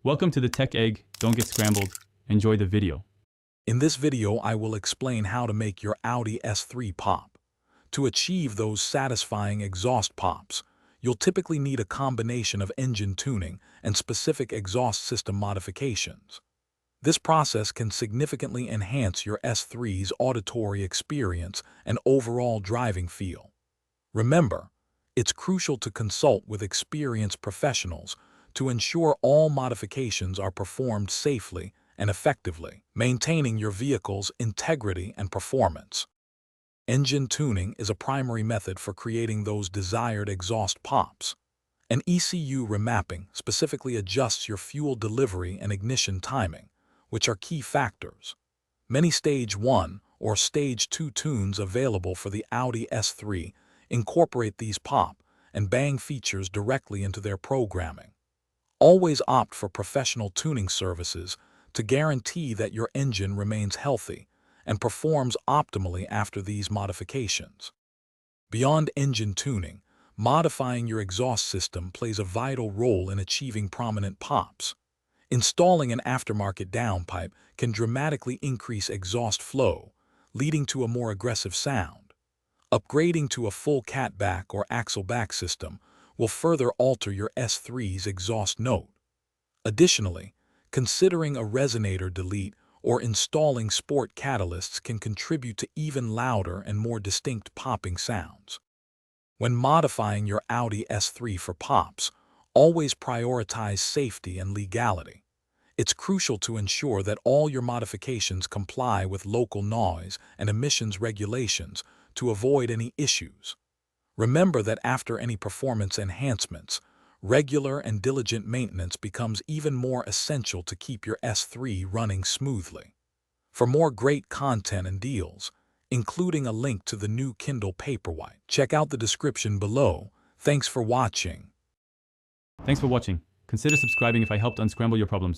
Welcome to the Tech Egg. Don't get scrambled. Enjoy the video. In this video, I will explain how to make your Audi S3 pop. To achieve those satisfying exhaust pops, you'll typically need a combination of engine tuning and specific exhaust system modifications. This process can significantly enhance your S3's auditory experience and overall driving feel. Remember, it's crucial to consult with experienced professionals to ensure all modifications are performed safely and effectively, maintaining your vehicle's integrity and performance. Engine tuning is a primary method for creating those desired exhaust pops. An ECU remapping specifically adjusts your fuel delivery and ignition timing, which are key factors. Many Stage 1 or Stage 2 tunes available for the Audi S3 incorporate these pop and bang features directly into their programming. Always opt for professional tuning services to guarantee that your engine remains healthy and performs optimally after these modifications. Beyond engine tuning, modifying your exhaust system plays a vital role in achieving prominent pops. Installing an aftermarket downpipe can dramatically increase exhaust flow, leading to a more aggressive sound. Upgrading to a full catback or axle back system will further alter your S3's exhaust note. Additionally, considering a resonator delete or installing sport catalysts can contribute to even louder and more distinct popping sounds. When modifying your Audi S3 for pops, always prioritize safety and legality. It's crucial to ensure that all your modifications comply with local noise and emissions regulations to avoid any issues. Remember that after any performance enhancements, regular and diligent maintenance becomes even more essential to keep your S3 running smoothly. For more great content and deals, including a link to the new Kindle Paperwhite, check out the description below. Thanks for watching. Thanks for watching. Consider subscribing if I helped unscramble your problems.